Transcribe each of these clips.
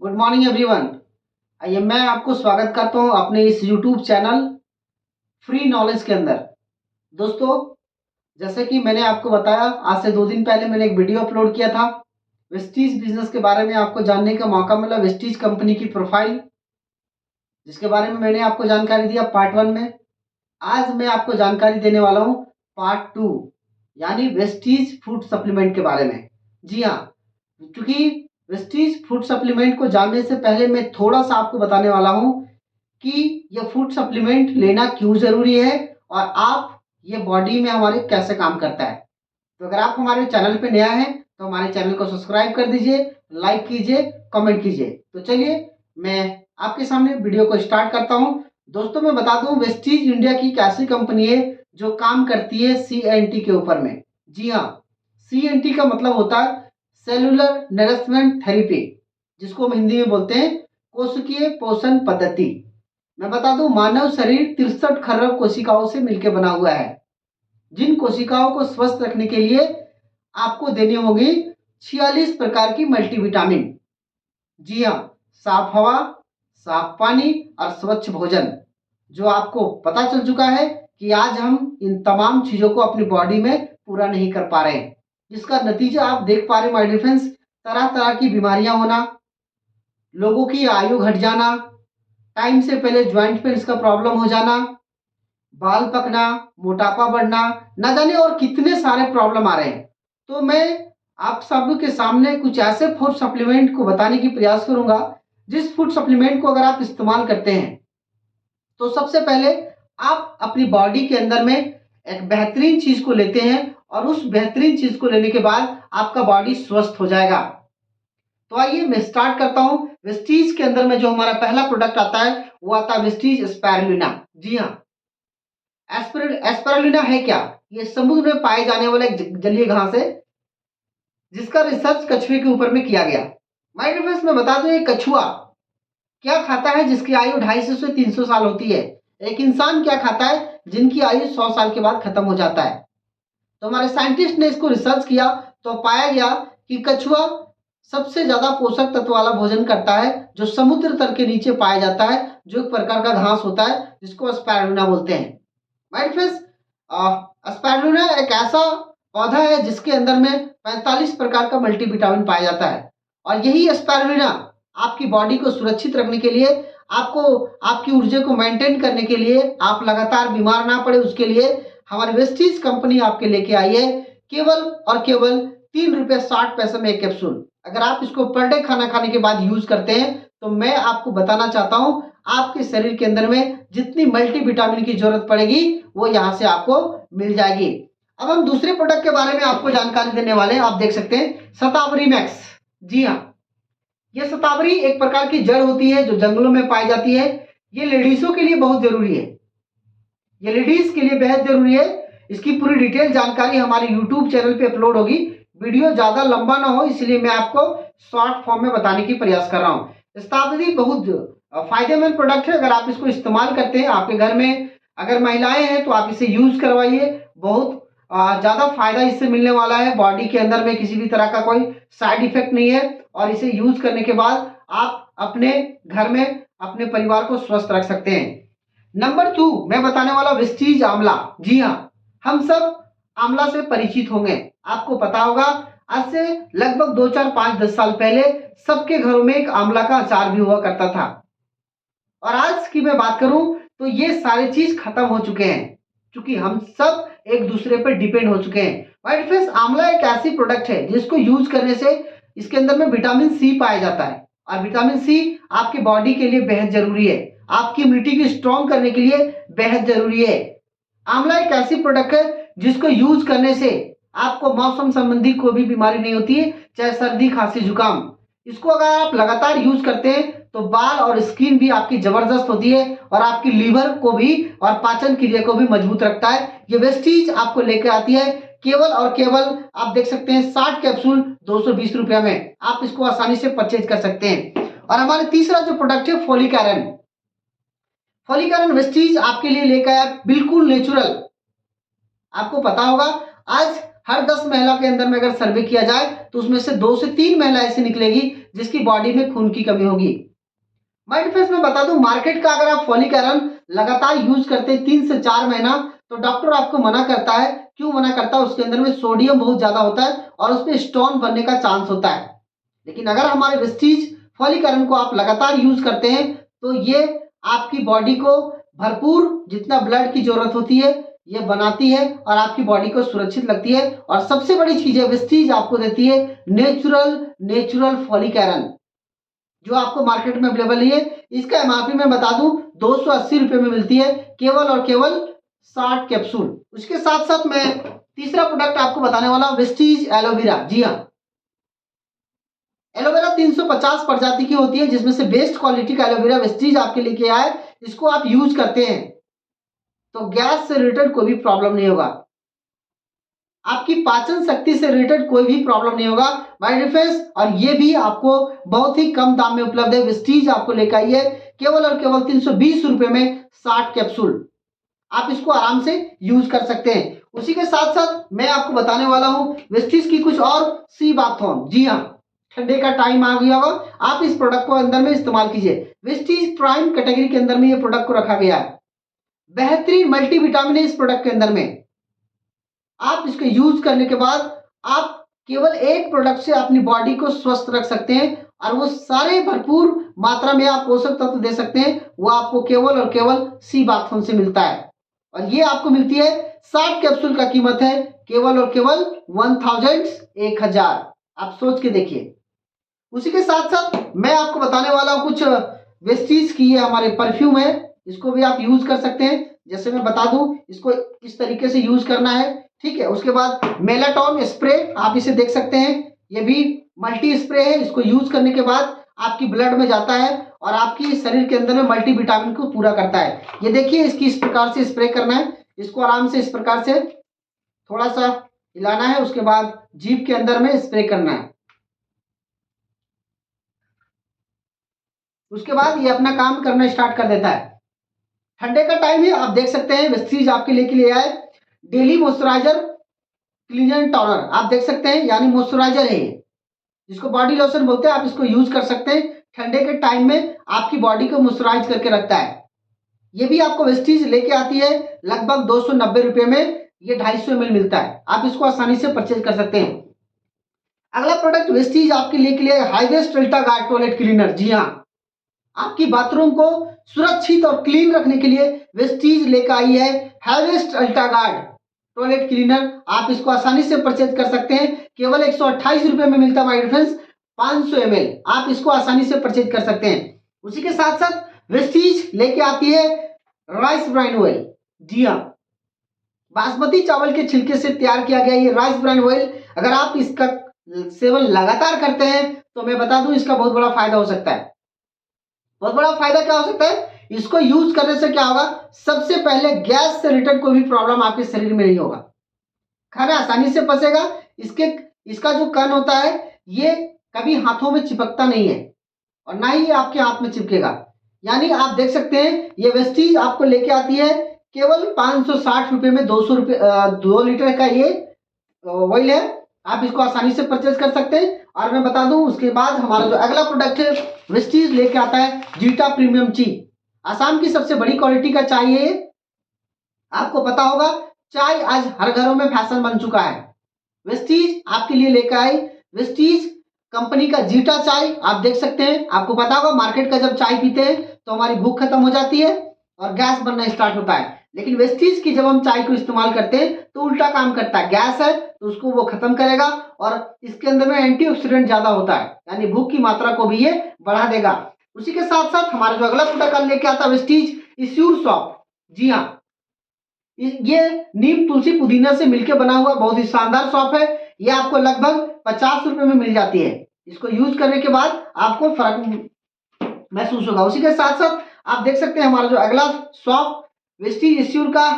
Good morning everyone. आइए मैं आपको स्वागत करता हूं अपने इस यूट्यूब चैनल फ्री नॉलेज के अंदर। दोस्तों, जैसे कि मैंने आपको बताया, आज से 2 दिन पहले मैंने एक वीडियो अपलोड किया था वेस्टीज बिजनेस के बारे में। आपको जानने का मौका मिला वेस्टीज कंपनी की प्रोफाइल, जिसके बारे में मैंने आपको जानकारी दिया पार्ट 1 में। आज मैं आपको जानकारी देने वाला हूं पार्ट 2, यानी वेस्टीज फूड सप्लीमेंट के बारे में। जी हाँ, क्योंकि वेस्टीज फूड सप्लीमेंट को जानने से पहले मैं थोड़ा सा आपको बताने वाला हूं कि यह फूड सप्लीमेंट लेना क्यों जरूरी है और आप ये बॉडी में हमारे कैसे काम करता है। तो अगर आप हमारे चैनल पे नया है तो हमारे चैनल को सब्सक्राइब कर दीजिए, लाइक कीजिए, कमेंट कीजिए। तो चलिए मैं आपके सामने वीडियो को स्टार्ट करता हूं। दोस्तों, मैं बता दूं वेस्टीज इंडिया की एक ऐसी कंपनी है जो काम करती है CNT के ऊपर में। जी हाँ, CNT का मतलब होता है सेलुलर नरिशमेंट थेरेपी, जिसको हम हिंदी में बोलते हैं कोशिकीय पोषण पद्धति। मैं बता दूं मानव शरीर 63 खरब कोशिकाओं से मिलकर बना हुआ है। जिन कोशिकाओं को स्वस्थ रखने के लिए आपको देनी होगी 46 प्रकार की मल्टीविटामिन। जी हाँ, साफ हवा, साफ पानी और स्वच्छ भोजन, जो आपको पता चल चुका है कि आज हम इन तमाम चीजों को अपनी बॉडी में पूरा नहीं कर पा रहे हैं। जिसका नतीजा आप देख पा रहे हैं माय डियर फ्रेंड्स, तरह तरह की बीमारियां होना, लोगों की आयु घट जाना, टाइम से पहले ज्वाइंट पेन्स का प्रॉब्लम हो जाना, बाल पकना, मोटापा बढ़ना, न जाने और कितने सारे प्रॉब्लम आ रहे हैं। तो मैं आप सब के सामने कुछ ऐसे फूड सप्लीमेंट को बताने की प्रयास करूंगा, जिस फूड सप्लीमेंट को अगर आप इस्तेमाल करते हैं तो सबसे पहले आप अपनी बॉडी के अंदर में एक बेहतरीन चीज को लेते हैं और उस बेहतरीन चीज को लेने के बाद आपका बॉडी स्वस्थ हो जाएगा। तो आइए मैं स्टार्ट करता हूं। वेस्टीज के अंदर में जो हमारा पहला प्रोडक्ट आता है वो आता है वेस्टीज स्पाइरुलिना। जी हाँ, एस्पेरुलिना है क्या? ये समुद्र में पाए जाने वाला एक जलीय घास है, जिसका रिसर्च कछुए के ऊपर में किया गया। माय डियर फ्रेंड्स, मैं बता दूं ये कछुआ क्या खाता है जिसकी आयु 250 से 300 साल होती है। एक इंसान क्या खाता है जिनकी आयु 100 साल के बाद खत्म हो जाता है। तो हमारे साइंटिस्ट ने इसको रिसर्च किया तो पाया गया कि कछुआ सबसे ज्यादा पोषक तत्व वाला भोजन करता है, जो समुद्र तल के नीचे पाया जाता है, जो एक प्रकार का घास होता है जिसको स्पाइरुलिना बोलते हैं। माय फ्रेंड्स, स्पाइरुलिना एक ऐसा पौधा है जिसके अंदर में 45 प्रकार का मल्टीविटामिन पाया जाता है। और यही स्पाइरुलिना आपकी बॉडी को सुरक्षित रखने के लिए, आपको आपकी ऊर्जा को मेंटेन करने के लिए, आप लगातार बीमार ना पड़े उसके लिए हमारी वेस्टीज कंपनी आपके लेके आई है केवल और केवल 3 रुपये 60 पैसे में एक कैप्सूल। अगर आप इसको पर डे खाना खाने के बाद यूज करते हैं तो मैं आपको बताना चाहता हूं आपके शरीर के अंदर में जितनी मल्टीविटामिन की जरूरत पड़ेगी वो यहां से आपको मिल जाएगी। अब हम दूसरे प्रोडक्ट के बारे में आपको जानकारी देने वाले हैं। आप देख सकते हैं शतावरी मैक्स। जी हाँ, यह शतावरी एक प्रकार की जड़ होती है जो जंगलों में पाई जाती है। ये लेडीजों के लिए बहुत जरूरी है, ये लेडीज के लिए बेहद जरूरी है। इसकी पूरी डिटेल जानकारी हमारे यूट्यूब चैनल पे अपलोड होगी। वीडियो ज्यादा लंबा ना हो इसलिए मैं आपको शॉर्ट फॉर्म में बताने की प्रयास कर रहा हूँ। शतावरी बहुत फायदेमंद प्रोडक्ट है। अगर आप इसको इस्तेमाल करते हैं, आपके घर में अगर महिलाएं हैं तो आप इसे यूज करवाइए। बहुत ज्यादा फायदा इससे मिलने वाला है। बॉडी के अंदर में किसी भी तरह का कोई साइड इफेक्ट नहीं है और इसे यूज करने के बाद आप अपने घर में अपने परिवार को स्वस्थ रख सकते हैं। नंबर 2 मैं बताने वाला वेस्टीज आंवला। जी हाँ, हम सब आंवला से परिचित होंगे। आपको पता होगा आज से लगभग 2 4 5 10 साल पहले सबके घरों में एक आंवला का अचार भी हुआ करता था। और आज की मैं बात करूं तो ये सारी चीज खत्म हो चुके हैं, क्योंकि हम सब एक दूसरे पर डिपेंड हो चुके हैं। वाइट फ्रेंड्स, आंवला एक ऐसी प्रोडक्ट है जिसको यूज करने से इसके अंदर में विटामिन सी पाया जाता है और विटामिन सी आपकी बॉडी के लिए बेहद जरूरी है, आपकी इम्यूनिटी को स्ट्रॉन्ग करने के लिए बेहद जरूरी है। आंवला एक ऐसी प्रोडक्ट है जिसको यूज करने से आपको मौसम संबंधी कोई भी बीमारी नहीं होती है, चाहे सर्दी खांसी जुकाम। इसको अगर आप लगातार यूज करते हैं तो बाल और स्किन भी आपकी जबरदस्त होती है और आपकी लीवर को भी और पाचन क्रिया को भी मजबूत रखता है। ये वेस्टीज आपको लेकर आती है केवल और केवल, आप देख सकते हैं 60 कैप्सूल 220 रुपया में आप इसको आसानी से परचेज कर सकते हैं। और हमारे तीसरा जो प्रोडक्ट है folic iron. Folic iron Vestige आपके लिए लेकर आया बिल्कुल नेचुरल। आपको पता होगा आज हर 10 महिला के अंदर में अगर सर्वे किया जाए तो उसमें से 2 से 3 महिला ऐसी निकलेगी जिसकी बॉडी में खून की कमी होगी। माय डियर फ्रेंड्स, मैं बता दूं, मार्केट का अगर आप फॉलिक आयरन लगातार यूज करते हैं 3 से 4 महीना, तो डॉक्टर आपको मना करता है। क्यों मना करता है? उसके अंदर में सोडियम बहुत ज्यादा होता है और उसमें स्टोन बनने का चांस होता है। लेकिन अगर हमारे वेस्टीज फॉलिक आयरन को आप लगातार यूज करते हैं तो ये आपकी बॉडी को भरपूर जितना ब्लड की जरूरत होती है ये बनाती है और आपकी बॉडी को सुरक्षित लगती है। और सबसे बड़ी चीज है, वेस्टीज आपको देती है नेचुरल फॉलिक आयरन जो आपको मार्केट में अवेलेबल है। इसका एमआरपी मैं बता दूं 280 रुपए में मिलती है, केवल और केवल 60 कैप्सूल। उसके साथ साथ मैं तीसरा प्रोडक्ट आपको बताने वाला हूं, वेस्टीज एलोवेरा। जी हाँ, एलोवेरा 350 प्रजाति की होती है जिसमें से बेस्ट क्वालिटी का एलोवेरा वेस्टीज आपके लेके आया है। इसको आप यूज करते हैं तो गैस से रिलेटेड कोई भी प्रॉब्लम नहीं होगा, आपकी पाचन शक्ति से रिलेटेड कोई भी प्रॉब्लम नहीं होगा माय डियर फ्रेंड्स। और ये भी आपको बहुत ही कम दाम में उपलब्ध है। वेस्टीज आपको लेकर आई है केवल और केवल 320 रुपए में 60 कैप्सूल। आप इसको आराम से यूज कर सकते हैं। उसी के साथ साथ मैं आपको बताने वाला हूं वेस्टीज की कुछ और सी बाथोन। जी हाँ, ठंडे का टाइम आ गया होगा, आप इस प्रोडक्ट को अंदर में इस्तेमाल कीजिए। वेस्टीज प्राइम कैटेगरी के अंदर में ये प्रोडक्ट को रखा गया है। बेहतरीन मल्टीविटामिन है इस प्रोडक्ट के अंदर में। आप इसको यूज करने के बाद आप केवल एक प्रोडक्ट से अपनी बॉडी को स्वस्थ रख सकते हैं और वो सारे भरपूर मात्रा में आप पोषक तत्व दे सकते हैं, वो आपको केवल और केवल सी बाथोन से मिलता है। और ये आपको मिलती है 60 कैप्सूल का कीमत है केवल और केवल 1000। आप सोच के देखिए। उसी के साथ साथ मैं आपको बताने वाला हूं कुछ वेस्टीज की, ये हमारे परफ्यूम है, इसको भी आप यूज कर सकते हैं। जैसे मैं बता दूं, इसको इस तरीके से यूज करना है, ठीक है। उसके बाद मेलाटॉन स्प्रे, आप इसे देख सकते हैं, ये भी मल्टी स्प्रे है। इसको यूज करने के बाद आपकी ब्लड में जाता है और आपकी शरीर के अंदर में मल्टीविटामिन को पूरा करता है। ये देखिए, इसकी इस प्रकार से स्प्रे करना है, इसको आराम से इस प्रकार से थोड़ा सा हिलाना है, उसके बाद जीभ के अंदर में स्प्रे करना है। उसके बाद ये अपना काम करना स्टार्ट कर देता है। ठंडे का टाइम है, आप देख सकते हैं वेस्टीज आपके लिए आया है डेली मॉइस्चराइजर क्लीनर टोनर। आप देख सकते हैं, यानी मॉइस्चराइजर है ये, जिसको बॉडी लोशन बोलते हैं। आप इसको यूज कर सकते हैं। ठंडे के टाइम में आपकी बॉडी को मॉइस्चराइज करके रखता है। ये भी आपको वेस्टीज लेके आती है लगभग 290 रुपए में, ये 250 ml मिलता है। आप इसको आसानी से परचेज कर सकते हैं। अगला प्रोडक्ट वेस्टीज आपके लिए हाईवेस्ट अल्ट्रा गार्ड टॉयलेट क्लीनर। जी हाँ, आपकी बाथरूम को सुरक्षित और क्लीन रखने के लिए वेस्टीज लेकर आई है हाईवेस्ट अल्ट्रा गार्ड टॉयलेट क्लीनर। आप इसको आसानी से परचेज कर सकते हैं, केवल 128 रुपए में मिलता है माय डियर फ्रेंड्स, 500 ml। आप इसको आसानी से परचेज कर सकते हैं। उसी के साथ साथ वेस्टीज लेके आती है राइस ब्राइन ऑयल। जी हाँ, बासमती चावल के छिलके से तैयार किया गया ये राइस ब्राइन ऑयल, अगर आप इसका सेवन लगातार करते हैं तो मैं बता दूं इसका बहुत बड़ा फायदा हो सकता है। बहुत बड़ा फायदा क्या हो सकता है? इसको यूज करने से क्या होगा? सबसे पहले गैस से रिलेटेड कोई भी प्रॉब्लम आपके शरीर में नहीं होगा, खाना आसानी से पचेगा। इसका जो कण होता है ये कभी हाथों में चिपकता नहीं है और ना ही ये आपके हाथ में चिपकेगा। यानी आप देख सकते हैं ये वेस्टीज आपको लेके आती है केवल 560 रुपए में 2 लीटर का ये ऑयल है। आप इसको आसानी से परचेज कर सकते हैं। और मैं बता दूं, उसके बाद हमारा जो अगला प्रोडक्ट है वेस्टीज लेके आता है जीटा प्रीमियम टी। आसाम की सबसे बड़ी क्वालिटी का चाय है। आपको पता होगा चाय आज हर घरों में फैशन बन चुका है। वेस्टीज आपके लिए लेकर आई वेस्टीज कंपनी का जीटा चाय। आप देख सकते हैं, आपको पता होगा मार्केट का जब चाय पीते हैं तो हमारी भूख खत्म हो जाती है और गैस बनना स्टार्ट होता है। लेकिन वेस्टीज की जब हम चाय को इस्तेमाल करते हैं तो उल्टा काम करता है, गैस है तो उसको वो खत्म करेगा और इसके अंदर में एंटीऑक्सीडेंट ज्यादा होता है, यानी भूख की मात्रा को भी ये बढ़ा देगा। उसी के साथ साथ हमारा जो अगला प्रोडक्ट लेके आता है वेस्टीज इश्योर सॉफ्ट। जी हाँ, ये नीम तुलसी पुदीना से मिलकर बना हुआ बहुत ही शानदार सॉप है। ये आपको लगभग 50 रुपए में मिल जाती है। इसको यूज करने के बाद आपको फर्क महसूस होगा। उसी के साथ साथ आप देख सकते हैं हमारा जो अगला सॉप वेस्टीज इश्योर का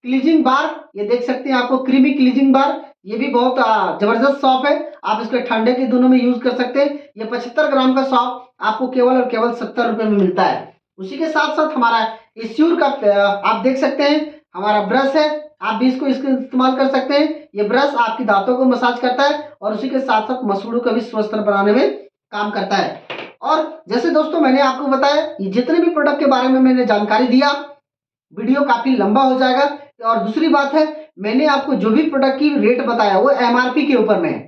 क्लीजिंग बार, ये देख सकते हैं आपको क्रीमी क्लीजिंग बार, ये भी बहुत जबरदस्त सॉप है। आप इसको ठंडे के दिनों में यूज कर सकते हैं। ये 75 ग्राम का सॉप आपको केवल और केवल 70 रुपए में मिलता है। उसी के साथ साथ हमारा इश्योर का आप देख सकते हैं हमारा ब्रश है। आप भी इसको इस्तेमाल कर सकते हैं। ये ब्रश आपकी दांतों को मसाज करता है और उसी के साथ साथ मसूड़ों का भी स्वस्थ बनाने में काम करता है। और जैसे दोस्तों मैंने आपको बताया, ये जितने भी प्रोडक्ट के बारे में मैंने जानकारी दिया, वीडियो काफी लंबा हो जाएगा। और दूसरी बात है, मैंने आपको जो भी प्रोडक्ट की रेट बताया वो एमआरपी के ऊपर में है।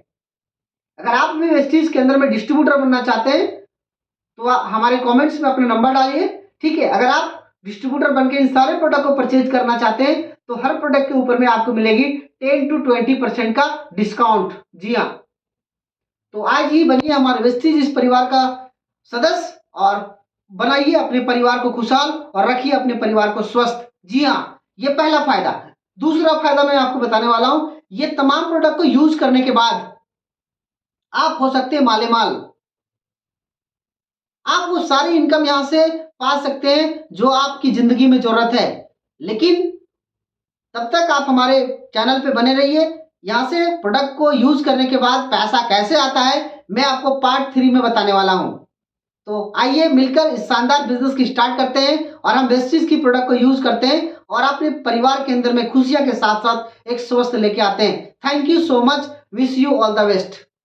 अगर आप भी वेस्टीज के अंदर में डिस्ट्रीब्यूटर बनना चाहते हैं तो हमारे कमेंट्स में अपना नंबर डालिए, ठीक है। अगर आप डिस्ट्रीब्यूटर बनके इन सारे प्रोडक्ट को परचेज करना चाहते हैं तो हर प्रोडक्ट के ऊपर में आपको मिलेगी 10 to 20% का डिस्काउंट। जी हाँ, तो आज ही बनिए हमारे वेस्टीज इस परिवार का सदस्य और बनाइए अपने परिवार को खुशहाल और रखिए अपने परिवार को स्वस्थ। जी हाँ, ये पहला फायदा। दूसरा फायदा मैं आपको बताने वाला हूं, ये तमाम प्रोडक्ट को यूज करने के बाद आप हो सकते हैं माले माल। आप वो सारी इनकम यहां से पा सकते हैं जो आपकी जिंदगी में जरूरत है। लेकिन तब तक आप हमारे चैनल पे बने रहिए। यहां से प्रोडक्ट को यूज करने के बाद पैसा कैसे आता है मैं आपको पार्ट 3 में बताने वाला हूं। तो आइए मिलकर इस शानदार बिजनेस की स्टार्ट करते हैं और हम वेस्टीज की प्रोडक्ट को यूज करते हैं और अपने परिवार के अंदर में खुशियां के साथ साथ एक स्वस्थ लेके आते हैं। Thank you so much, wish you all the best.